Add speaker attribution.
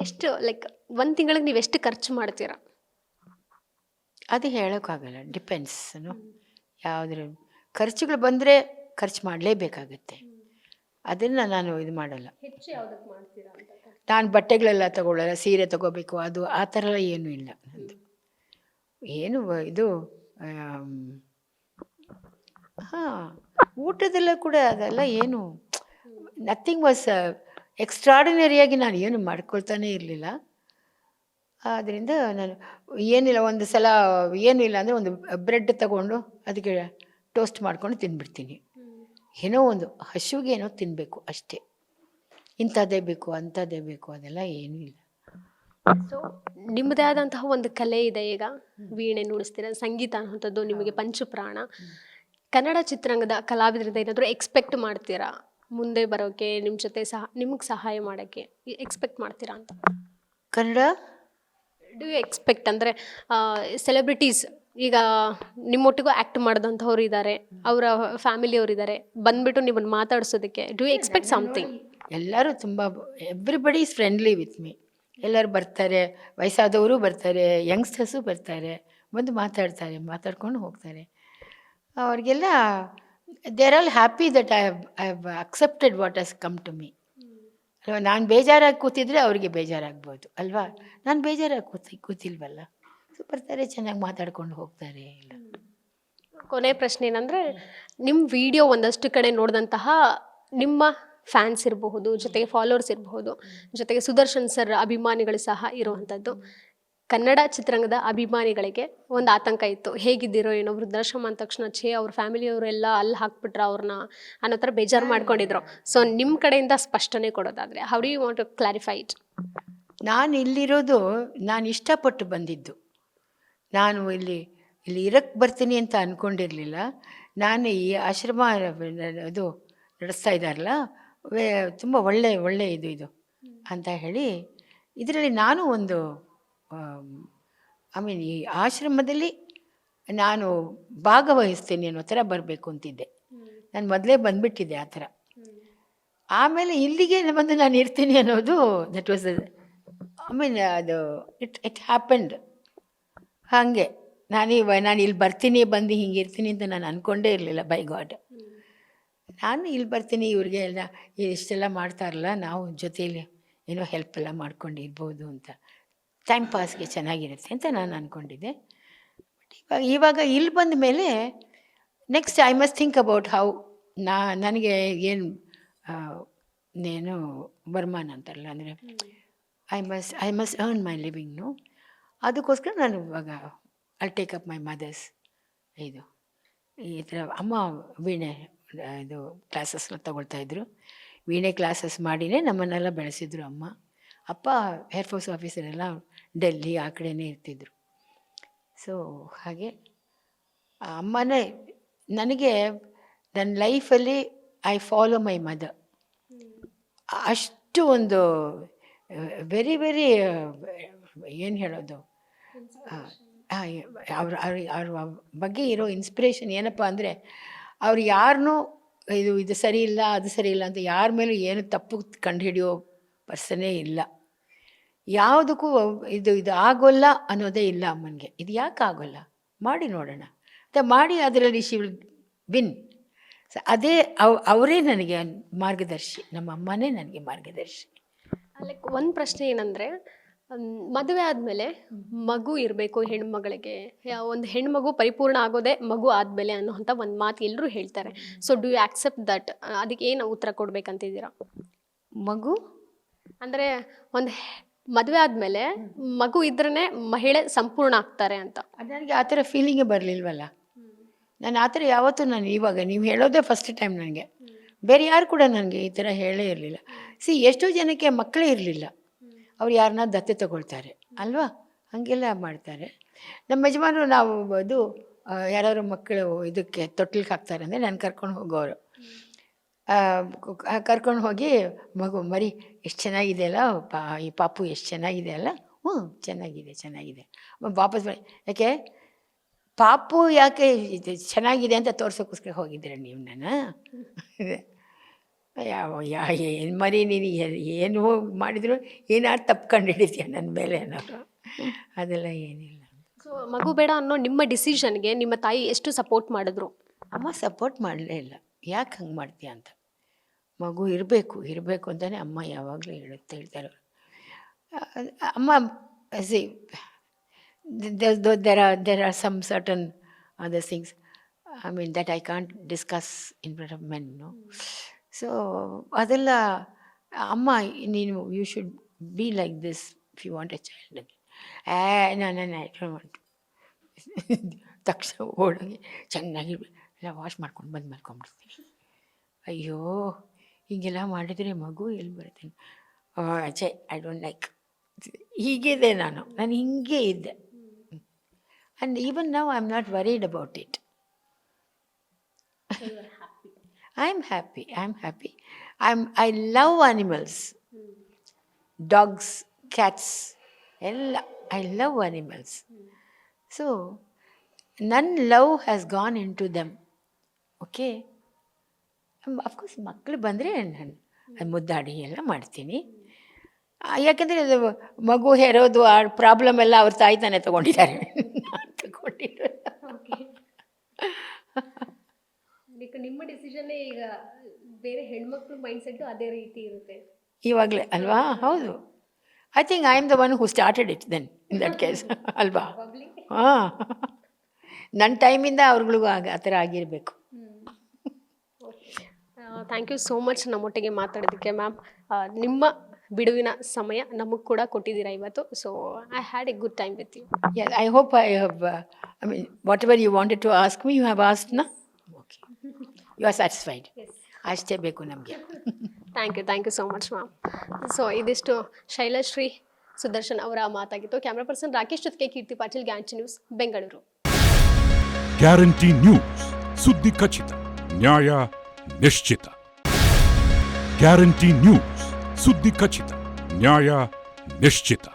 Speaker 1: ಎಷ್ಟು ಲೈಕ್ ಒಂದು ತಿಂಗಳಿಗೆ ನೀವು ಎಷ್ಟು ಖರ್ಚು ಮಾಡ್ತೀರಾ?
Speaker 2: ಅದು ಹೇಳೋಕ್ಕಾಗಲ್ಲ, ಡಿಪೆಂಡ್ಸ್. ಯಾವುದ್ರ ಖರ್ಚುಗಳು ಬಂದರೆ ಖರ್ಚು ಮಾಡಲೇಬೇಕಾಗತ್ತೆ. ಅದನ್ನು ನಾನು ಇದು ಮಾಡಲ್ಲ.
Speaker 1: ಹೆಚ್ಚು ಯಾವುದಕ್ಕೆ ಮಾಡ್ತೀರಾ ಅಂತ?
Speaker 2: ನಾನು ಬಟ್ಟೆಗಳೆಲ್ಲ ತಗೊಳ್ಳಲ್ಲ, ಸೀರೆ ತಗೋಬೇಕು ಅದು ಆ ಥರ ಎಲ್ಲ ಏನೂ ಇಲ್ಲ ನಂದು. ಏನು ಇದು ಹಾಂ, ಊಟದೆಲ್ಲ ಕೂಡ ಅದೆಲ್ಲ ಏನು ನಥಿಂಗ್ ವಾಸ್ ಎಕ್ಸ್ಟ್ರಾರ್ಡಿನರಿಯಾಗಿ ನಾನು ಏನು ಮಾಡ್ಕೊಳ್ತಾನೇ ಇರಲಿಲ್ಲ. ಆದ್ದರಿಂದ ನಾನು ಏನಿಲ್ಲ, ಒಂದು ಸಲ ಏನಿಲ್ಲ ಅಂದರೆ ಒಂದು ಬ್ರೆಡ್ ತಗೊಂಡು ಅದಕ್ಕೆ ಟೋಸ್ಟ್ ಮಾಡ್ಕೊಂಡು ತಿಂದ್ಬಿಡ್ತೀನಿ. ಏನೋ ಒಂದು ಹಸುವಿಗೆ ಏನೋ ತಿನ್ನಬೇಕು ಅಷ್ಟೇ. ಇಂಥದ್ದೇ ಬೇಕು ಅಂಥದ್ದೇ ಬೇಕು ಅದೆಲ್ಲ ಏನೂ ಇಲ್ಲ.
Speaker 1: ಸೊ ನಿಮ್ಮದೇ ಆದಂತಹ ಒಂದು ಕಲೆ ಇದೆ. ಈಗ ವೀಣೆ ನುಡಿಸ್ತೀರ, ಸಂಗೀತ ಅನ್ನುವಂಥದ್ದು ನಿಮಗೆ ಪಂಚಪ್ರಾಣ. ಕನ್ನಡ ಚಿತ್ರರಂಗದ ಕಲಾವಿದರಿಂದ ಏನಾದರೂ ಎಕ್ಸ್ಪೆಕ್ಟ್ ಮಾಡ್ತೀರಾ ಮುಂದೆ ಬರೋಕ್ಕೆ, ನಿಮ್ಮ ಜೊತೆ ನಿಮಗೆ ಸಹಾಯ ಮಾಡೋಕ್ಕೆ ಎಕ್ಸ್ಪೆಕ್ಟ್ ಮಾಡ್ತೀರಾ ಅಂತ?
Speaker 2: ಕನ್ನಡ
Speaker 1: ಡು ಯು ಎಕ್ಸ್ಪೆಕ್ಟ್ ಅಂದರೆ ಸೆಲೆಬ್ರಿಟೀಸ್ ಈಗ ನಿಮ್ಮೊಟ್ಟಿಗೂ ಆ್ಯಕ್ಟ್ ಮಾಡಿದಂಥವ್ರು ಇದ್ದಾರೆ, ಅವರ ಫ್ಯಾಮಿಲಿಯವರು ಇದ್ದಾರೆ, ಬಂದುಬಿಟ್ಟು ನಿಮ್ಮನ್ನು ಮಾತಾಡಿಸೋದಕ್ಕೆ ಡು ಯು ಎಕ್ಸ್ಪೆಕ್ಟ್ ಸಮಥಿಂಗ್?
Speaker 2: ಎಲ್ಲರೂ ತುಂಬ everybody is friendly with me. ಎಲ್ಲರೂ ಬರ್ತಾರೆ, ವಯಸ್ಸಾದವರು ಬರ್ತಾರೆ, ಯಂಗ್ಸ್ಟರ್ಸು ಬರ್ತಾರೆ, ಬಂದು ಮಾತಾಡ್ತಾರೆ, ಮಾತಾಡ್ಕೊಂಡು ಹೋಗ್ತಾರೆ. ಅವ್ರಿಗೆಲ್ಲ they are all happy that I have accepted what has come to me. ಅಲ್ವಾ, ನಾನು ಬೇಜಾರಾಗಿ ಕೂತಿದ್ರೆ ಅವ್ರಿಗೆ ಬೇಜಾರಾಗ್ಬೋದು ಅಲ್ವಾ. ನಾನು ಬೇಜಾರಾಗಿ ಕೂತಿಲ್ವಲ್ಲ. ಸೊ ಬರ್ತಾರೆ, ಚೆನ್ನಾಗಿ ಮಾತಾಡ್ಕೊಂಡು ಹೋಗ್ತಾರೆ ಎಲ್ಲ.
Speaker 1: ಕೊನೆ ಪ್ರಶ್ನೆ ಏನಂದರೆ, ನಿಮ್ಮ ವಿಡಿಯೋ ಒಂದಷ್ಟು ಕಡೆ ನೋಡಿದಂತಹ ನಿಮ್ಮ ಫ್ಯಾನ್ಸ್ ಇರಬಹುದು, ಜೊತೆಗೆ ಫಾಲೋವರ್ಸ್ ಇರಬಹುದು, ಜೊತೆಗೆ ಸುದರ್ಶನ್ ಸರ್ ಅಭಿಮಾನಿಗಳು ಸಹ ಇರುವಂಥದ್ದು. ಕನ್ನಡ ಚಿತ್ರರಂಗದ ಅಭಿಮಾನಿಗಳಿಗೆ ಒಂದು ಆತಂಕ ಇತ್ತು, ಹೇಗಿದ್ದೀರೋ ಏನೋ, ವೃದ್ಧಾಶ್ರಮ ಅಂದ ತಕ್ಷಣ ಅವ್ರ ಫ್ಯಾಮಿಲಿಯವರೆಲ್ಲ ಅಲ್ಲಿ ಹಾಕ್ಬಿಟ್ರ ಅವ್ರನ್ನ ಅನ್ನೋ ಥರ ಬೇಜಾರು ಮಾಡ್ಕೊಂಡಿದ್ರು. ಸೊ ನಿಮ್ಮ ಕಡೆಯಿಂದ ಸ್ಪಷ್ಟನೆ ಕೊಡೋದಾದರೆ how do you want to clarify it?
Speaker 2: ನಾನು ಇಲ್ಲಿರೋದು ನಾನು ಇಷ್ಟಪಟ್ಟು ಬಂದಿದ್ದು. ನಾನು ಇಲ್ಲಿ ಇರಕ್ಕೆ ಬರ್ತೀನಿ ಅಂತ ಅಂದ್ಕೊಂಡಿರಲಿಲ್ಲ. ನಾನು ಈ ಆಶ್ರಮ ಅದು ನಡೆಸ್ತಾ ಇದ್ದಾರಲ್ಲ, ತುಂಬ ಒಳ್ಳೆ ಇದು ಅಂತ ಹೇಳಿ ಇದರಲ್ಲಿ ನಾನು ಒಂದು ಈ ಆಶ್ರಮದಲ್ಲಿ ನಾನು ಭಾಗವಹಿಸ್ತೀನಿ ಅನ್ನೋ ಥರ ಬರಬೇಕು ಅಂತಿದ್ದೆ. ನಾನು ಮೊದಲೇ ಬಂದುಬಿಟ್ಟಿದ್ದೆ ಆ ಥರ. ಆಮೇಲೆ ಇಲ್ಲಿಗೆ ಬಂದು ನಾನು ಇರ್ತೀನಿ ಅನ್ನೋದು ದಟ್ ವಾಸ್ ಅದು ಇಟ್ ಹ್ಯಾಪನ್ಡ್. ಹಾಗೆ ನಾನು ಇಲ್ಲಿ ಬರ್ತೀನಿ, ಬಂದು ಹಿಂಗೆ ಇರ್ತೀನಿ ಅಂತ ನಾನು ಅಂದ್ಕೊಂಡೇ ಇರಲಿಲ್ಲ. ಬೈ ಗಾಡ್, ನಾನು ಇಲ್ಲಿ ಬರ್ತೀನಿ, ಇವ್ರಿಗೆ ಎಲ್ಲ ಇಷ್ಟೆಲ್ಲ ಮಾಡ್ತಾರಲ್ಲ, ನಾವು ಜೊತೇಲಿ ಏನೋ ಹೆಲ್ಪ್ ಎಲ್ಲ ಮಾಡ್ಕೊಂಡು ಇರ್ಬೋದು ಅಂತ, ಟೈಮ್ ಪಾಸ್ಗೆ ಚೆನ್ನಾಗಿರುತ್ತೆ ಅಂತ ನಾನು ಅಂದ್ಕೊಂಡಿದ್ದೆ. ಬಟ್ ಇವಾಗ ಇಲ್ಲಿ ಬಂದ ಮೇಲೆ next I must think about how ನನಗೆ ಏನು ವರಮಾನ ಅಂತಾರಲ್ಲ, ಅಂದರೆ ಐ ಮಸ್ಟ್ ಅರ್ನ್ ಮೈ ಲಿವಿಂಗ್ನು. ಅದಕ್ಕೋಸ್ಕರ ನಾನು ಇವಾಗ I take up my mother's ಇದು ಈ ಥರ. ಅಮ್ಮ ವೀಣೆ ಇದು ಕ್ಲಾಸಸ್ನ ತಗೊಳ್ತಾಯಿದ್ರು. ವೀಣೆ ಕ್ಲಾಸಸ್ ಮಾಡಿನೇ ನಮ್ಮನ್ನೆಲ್ಲ ಬೆಳೆಸಿದ್ರು ಅಮ್ಮ. ಅಪ್ಪ ಏರ್ಫೋರ್ಸ್ ಆಫೀಸರೆಲ್ಲ ಡೆಲ್ಲಿ ಆ ಕಡೆನೇ ಇರ್ತಿದ್ರು. ಸೊ ಹಾಗೆ ಅಮ್ಮನೇ ನನಗೆ ನನ್ನ ಲೈಫಲ್ಲಿ ಐ ಫಾಲೋ ಮೈ ಮದರ್. ಅಷ್ಟು ಒಂದು ವೆರಿ ಏನು ಹೇಳೋದು, ಅವ್ರ ಬಗ್ಗೆ ಇರೋ ಇನ್ಸ್ಪಿರೇಷನ್ ಏನಪ್ಪ ಅಂದರೆ, ಅವ್ರು ಯಾರನ್ನೂ ಇದು ಸರಿ ಇಲ್ಲ ಅದು ಸರಿ ಇಲ್ಲ ಅಂತ ಯಾರ ಮೇಲೂ ಏನು ತಪ್ಪು ಕಂಡುಹಿಡಿಯೋ ಪರ್ಸನ್ನೇ ಇಲ್ಲ. ಯಾವುದಕ್ಕೂ ಇದು ಆಗೋಲ್ಲ ಅನ್ನೋದೇ ಇಲ್ಲ ಅಮ್ಮನಿಗೆ. ಇದು ಯಾಕೆ ಆಗೋಲ್ಲ, ಮಾಡಿ ನೋಡೋಣ ಅಂತ ಮಾಡಿ ಅದರಲ್ಲಿ ಶಿ ವಿಲ್ ವಿನ್. ಸೊ ಅದೇ ಅವರೇ ನನಗೆ ಮಾರ್ಗದರ್ಶಿ, ನಮ್ಮ ಅಮ್ಮನೇ ನನಗೆ ಮಾರ್ಗದರ್ಶಿ.
Speaker 1: ಲೈಕ್ ಒಂದು ಪ್ರಶ್ನೆ ಏನಂದರೆ, ಮದುವೆ ಆದಮೇಲೆ ಮಗು ಇರಬೇಕು ಹೆಣ್ಮಗಳಿಗೆ, ಒಂದು ಹೆಣ್ಮಗು ಪರಿಪೂರ್ಣ ಆಗೋದೇ ಮಗು ಆದಮೇಲೆ ಅನ್ನೋಂಥ ಒಂದು ಮಾತು ಎಲ್ಲರೂ ಹೇಳ್ತಾರೆ. So do you accept that? ಅದಕ್ಕೆ ಏನು ಉತ್ತರ ಕೊಡ್ಬೇಕಂತಿದ್ದೀರಾ?
Speaker 2: ಮಗು
Speaker 1: ಅಂದರೆ ಒಂದು ಮದುವೆ ಆದಮೇಲೆ ಮಗು ಇದ್ರೇ ಮಹಿಳೆ ಸಂಪೂರ್ಣ ಆಗ್ತಾರೆ ಅಂತ.
Speaker 2: ಅದು ನನಗೆ ಆ ಥರ ಫೀಲಿಂಗೇ ಬರಲಿಲ್ವಲ್ಲ. ನಾನು ಆ ಥರ ಯಾವತ್ತೂ ಇವಾಗ ನೀವು ಹೇಳೋದೇ ಫಸ್ಟ್ ಟೈಮ್ ನನಗೆ. ಬೇರೆ ಯಾರು ಕೂಡ ನನಗೆ ಈ ಥರ ಹೇಳೇ ಇರಲಿಲ್ಲ. ಎಷ್ಟೋ ಜನಕ್ಕೆ ಮಕ್ಕಳೇ ಇರಲಿಲ್ಲ, ಅವ್ರು ಯಾರನ್ನ ದತ್ತೆ ತಗೊಳ್ತಾರೆ ಅಲ್ವಾ, ಹಾಗೆಲ್ಲ ಮಾಡ್ತಾರೆ. ನಮ್ಮ ಯಜಮಾನರು ನಾವು ಅದು ಯಾರಾದ್ರು ಮಕ್ಕಳು ಇದಕ್ಕೆ ತೊಟ್ಲಿಗೆ ಹಾಕ್ತಾರೆ ಅಂದರೆ ನಾನು ಕರ್ಕೊಂಡು ಹೋಗೋರು. ಕರ್ಕೊಂಡು ಹೋಗಿ ಮರಿ ಎಷ್ಟು ಚೆನ್ನಾಗಿದೆ ಅಲ್ಲ, ಈ ಪಾಪು ಎಷ್ಟು ಚೆನ್ನಾಗಿದೆ ಅಲ್ಲ, ಹ್ಞೂ ಚೆನ್ನಾಗಿದೆ ವಾಪಸ್ ಬನ್ನಿ. ಯಾಕೆ ಪಾಪು ಯಾಕೆ ಚೆನ್ನಾಗಿದೆ ಅಂತ ತೋರ್ಸೋಕ್ಕೋಸ್ಕರ ಹೋಗಿದ್ದೀರ ನೀವು? ನಾನು ಏನು ಮರಿ ನೀನು ಏನು ಮಾಡಿದ್ರು ಏನಾದ್ರು ತಪ್ಪು ಕಂಡು ಹಿಡಿತೀಯ ನನ್ನ ಮೇಲೆ ಅನ್ನೋರು, ಅದೆಲ್ಲ ಏನಿಲ್ಲ.
Speaker 1: ಸೊ ಮಗು ಬೇಡ ಅನ್ನೋ ನಿಮ್ಮ ಡಿಸಿಷನ್ಗೆ ನಿಮ್ಮ ತಾಯಿ ಎಷ್ಟು ಸಪೋರ್ಟ್ ಮಾಡಿದ್ರು?
Speaker 2: ಅಮ್ಮ ಸಪೋರ್ಟ್ ಮಾಡಲೇ ಇಲ್ಲ. ಯಾಕೆ ಹಂಗೆ ಮಾಡ್ತೀಯ ಅಂತ. ಮಗು ಇರಬೇಕು ಅಂತಲೇ ಅಮ್ಮ ಯಾವಾಗಲೂ ಹೇಳ್ತಾರೆ. ಅಮ್ಮ C there are some certain other things, I mean, that I can't discuss in front of men, no. So ಅದೆಲ್ಲ ಅಮ್ಮ ನೀನು you should be like this if you want a child. ನಾನು ಐ ಡೋಂಟ್ ವಾಂಟ್. ತಕ್ಷಣ ಓಡೋಗಿ ಚೆನ್ನಾಗಿ ಎಲ್ಲ wash ಮಾಡ್ಕೊಂಡು ಬಂದು ಮಲ್ಕೊಂಡ್ಬಿಡ್ತೀನಿ. ಅಯ್ಯೋ ಹೀಗೆಲ್ಲ ಮಾಡಿದರೆ ಮಗು ಎಲ್ಲಿ ಬರ್ತೇನೆ. ಛೇ, ಐ ಡೋಂಟ್ ಲೈಕ್. ಹೀಗಿದೆ ನಾನು ಹಿಂಗೆ ಇದ್ದೆ. And even now I am not worried about it. I am happy. I love animals, dogs, cats ಎಲ್ಲ. I love animals. ಸೊ ನನ್ನ love has gone into them. Okay, of course ಮಕ್ಕಳು ಬಂದರೆ ನಾನು ಮುದ್ದಾಡಿ ಎಲ್ಲ ಮಾಡ್ತೀನಿ. ಯಾಕೆಂದರೆ ಅದು ಮಗು ಹೆರೋದು ಆ ಪ್ರಾಬ್ಲಮ್ ಎಲ್ಲ ಅವ್ರ ತಾಯಿ ತಾನೇ ತೊಗೊಂಡಿದ್ದಾರೆ, ನಾನು ತಗೊಂಡಿರೋ.
Speaker 1: ನಿಮ್ಮ ಡಿಸಿಷನ್ನೇ ಈಗ ಬೇರೆ ಹೆಣ್ಮಕ್ಳು ಮೈಂಡ್ಸೆಟ್ಟು ಅದೇ ರೀತಿ ಇರುತ್ತೆ
Speaker 2: ಇವಾಗಲೇ ಅಲ್ವಾ? ಹೌದು. I think I am the one who started it then in that case ಅಲ್ವಾ? ಹಾಂ, ನನ್ನ ಟೈಮಿಂದ ಅವ್ರುಗಳಿಗೂ ಆ ಥರ ಆಗಿರಬೇಕು.
Speaker 1: ಥ್ಯಾಂಕ್ ಯು ಸೋ ಮಚ್ ನಮ್ಮೊಟ್ಟಿಗೆ ಮಾತಾಡೋದಕ್ಕೆ ಮ್ಯಾಮ್. ನಿಮ್ಮ ಬಿಡುವಿನ ಸಮಯ ನಮಗೆ ಕೂಡ ಕೊಟ್ಟಿದ್ದೀರಾ ಇವತ್ತು. So I had a good time with you.
Speaker 2: Yes, I hope I have, I mean, whatever you wanted to ask me, you have asked, na? Okay. You are satisfied?
Speaker 1: Yes.
Speaker 2: ಅಷ್ಟೇ ಬೇಕು ನಮಗೆ.
Speaker 1: Thank you so much ma'am. So ಇದಿಷ್ಟು ಶೈಲಶ್ರೀ ಸುದರ್ಶನ್ ಅವರ ಮಾತಾಗಿತ್ತು. Camera person Rakesh ಜೊತೆಗೆ Keerthi Patil, guarantee news, Bengaluru.
Speaker 3: Guarantee news, ಸುದ್ದಿ ಖಚಿತ, ನ್ಯಾಯ ನಿಶ್ಚಿತ. ಗ್ಯಾರಂಟಿ ನ್ಯೂಸ್, ಸುದ್ದಿ ಖಚಿತ, ನ್ಯಾಯ ನಿಶ್ಚಿತ.